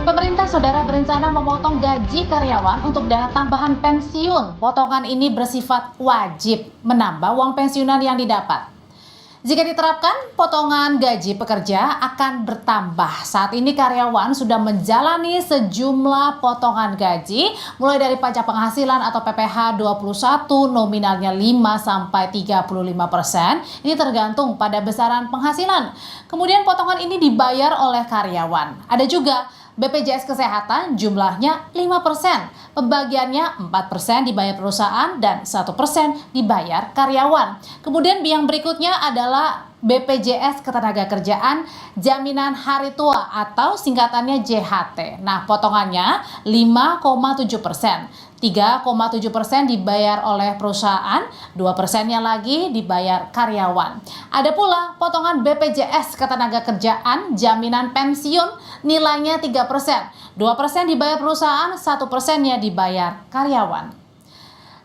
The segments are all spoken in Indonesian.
Pemerintah saudara berencana memotong gaji karyawan untuk dana tambahan pensiun. Potongan ini bersifat wajib menambah uang pensiunan yang didapat. Jika diterapkan, potongan gaji pekerja akan bertambah. Saat ini karyawan sudah menjalani sejumlah potongan gaji, mulai dari pajak penghasilan atau PPh 21 nominalnya 5-35%. Ini tergantung pada besaran penghasilan. Kemudian potongan ini dibayar oleh karyawan. Ada juga BPJS Kesehatan jumlahnya 5%. Pembagiannya 4% dibayar perusahaan dan 1% dibayar karyawan. Kemudian yang berikutnya adalah BPJS Ketenagakerjaan Jaminan Hari Tua atau singkatannya JHT. Nah, potongannya 5,7%. 3,7% dibayar oleh perusahaan, 2%-nya lagi dibayar karyawan. Ada pula potongan BPJS Ketenagakerjaan Jaminan Pensiun nilainya 3%. 2% dibayar perusahaan, 1%-nya dibayar karyawan.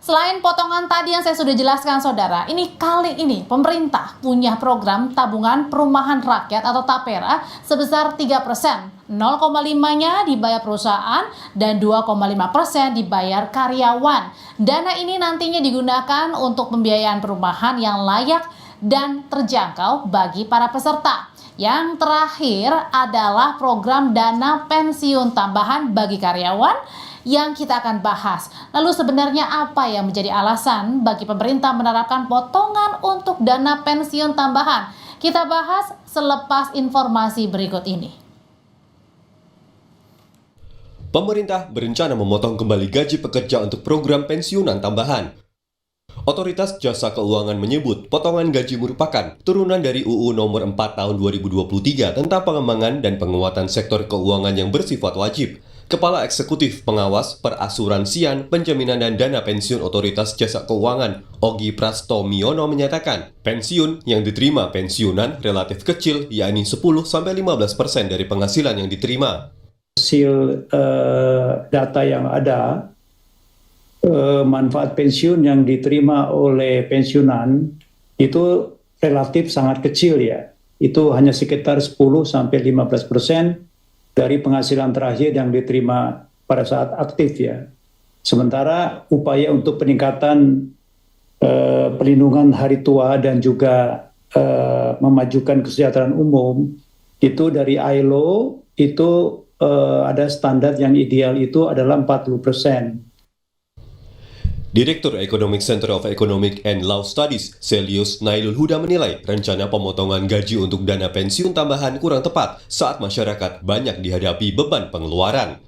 Selain potongan tadi yang saya sudah jelaskan saudara, kali ini pemerintah punya program tabungan perumahan rakyat atau TAPERA sebesar 3%. 0,5-nya dibayar perusahaan dan 2,5% dibayar karyawan. Dana ini nantinya digunakan untuk pembiayaan perumahan yang layak dan terjangkau bagi para peserta. Yang terakhir adalah program dana pensiun tambahan bagi karyawan yang kita akan bahas. Lalu sebenarnya apa yang menjadi alasan bagi pemerintah menerapkan potongan untuk dana pensiun tambahan? Kita bahas selepas informasi berikut ini. Pemerintah berencana memotong kembali gaji pekerja untuk program pensiunan tambahan. Otoritas Jasa Keuangan menyebut potongan gaji merupakan turunan dari UU Nomor 4 Tahun 2023 tentang pengembangan dan penguatan sektor keuangan yang bersifat wajib. Kepala Eksekutif Pengawas Perasuransian, Penjaminan dan Dana Pensiun Otoritas Jasa Keuangan, Ogi Prastomiono menyatakan, pensiun yang diterima pensiunan relatif kecil, yakni 10-15% dari penghasilan yang diterima. Hasil data yang ada, manfaat pensiun yang diterima oleh pensiunan itu relatif sangat kecil ya. Itu hanya sekitar 10-15% dari penghasilan terakhir yang diterima pada saat aktif ya. Sementara upaya untuk peningkatan pelindungan hari tua dan juga memajukan kesejahteraan umum itu dari ILO itu ada standar yang ideal itu adalah 40%. Direktur Economic Center of Economic and Law Studies, Selius Nailul Huda menilai rencana pemotongan gaji untuk dana pensiun tambahan kurang tepat saat masyarakat banyak dihadapi beban pengeluaran.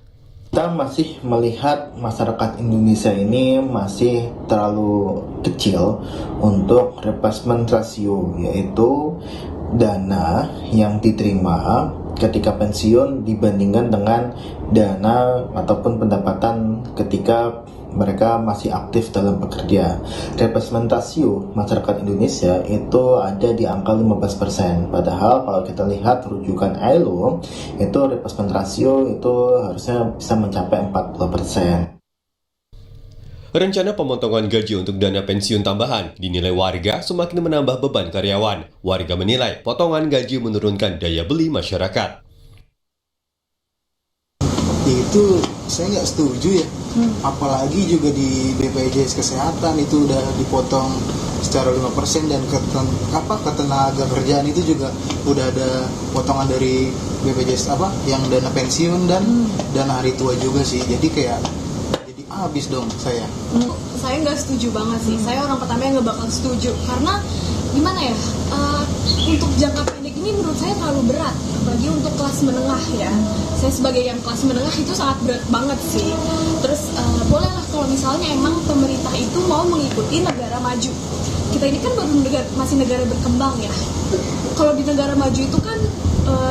Kita masih melihat masyarakat Indonesia ini masih terlalu kecil untuk replacement ratio, yaitu dana yang diterima ketika pensiun dibandingkan dengan dana ataupun pendapatan ketika mereka masih aktif dalam bekerja. Replacement ratio masyarakat Indonesia itu ada di angka 15%. Padahal kalau kita lihat rujukan ILO, itu replacement ratio itu harusnya bisa mencapai 40%. Rencana pemotongan gaji untuk dana pensiun tambahan dinilai warga semakin menambah beban karyawan. Warga menilai potongan gaji menurunkan daya beli masyarakat. Itu saya nggak setuju ya, apalagi juga di BPJS Kesehatan itu udah dipotong secara 5% dan ketenaga kerjaan itu juga udah ada potongan dari BPJS yang dana pensiun dan dana hari tua juga sih, jadi habis dong saya. Saya nggak setuju banget sih, saya orang pertama yang nggak bakal setuju karena gimana ya, untuk jangka pendek ini menurut saya terlalu berat, apalagi untuk kelas menengah ya. Saya sebagai yang kelas menengah itu sangat berat banget sih. Terus bolehlah kalau misalnya emang pemerintah itu mau mengikuti negara maju. Kita ini kan baru masih negara berkembang ya. Kalau di negara maju itu kan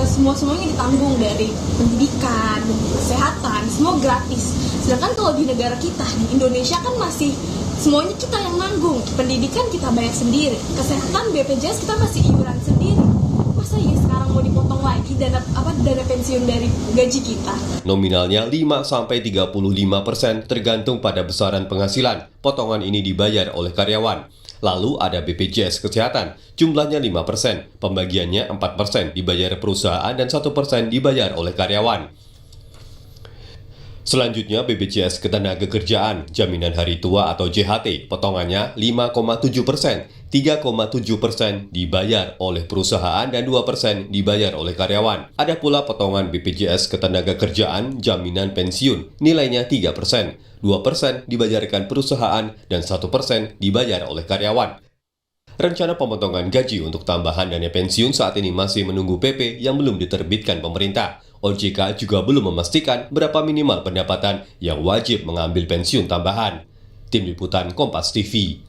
semuanya ditanggung, dari pendidikan, kesehatan, semua gratis. Sedangkan kalau di negara kita, di Indonesia kan masih semuanya kita yang nanggung. Pendidikan kita bayar sendiri, kesehatan BPJS kita masih iuran sendiri. Masa ya sekarang mau dipotong lagi dana pensiun dari gaji kita? Nominalnya 5-35% tergantung pada besaran penghasilan. Potongan ini dibayar oleh karyawan. Lalu ada BPJS Kesehatan, jumlahnya 5%, pembagiannya 4% dibayar perusahaan dan 1% dibayar oleh karyawan. Selanjutnya, BPJS Ketenagakerjaan, Jaminan Hari Tua atau JHT, potongannya 5,7%, 3,7% dibayar oleh perusahaan dan 2% dibayar oleh karyawan. Ada pula potongan BPJS Ketenagakerjaan, Jaminan Pensiun, nilainya 3%, 2% dibayarkan perusahaan dan 1% dibayar oleh karyawan. Rencana pemotongan gaji untuk tambahan dana pensiun saat ini masih menunggu PP yang belum diterbitkan pemerintah. OJK juga belum memastikan berapa minimal pendapatan yang wajib mengambil pensiun tambahan. Tim Liputan Kompas TV.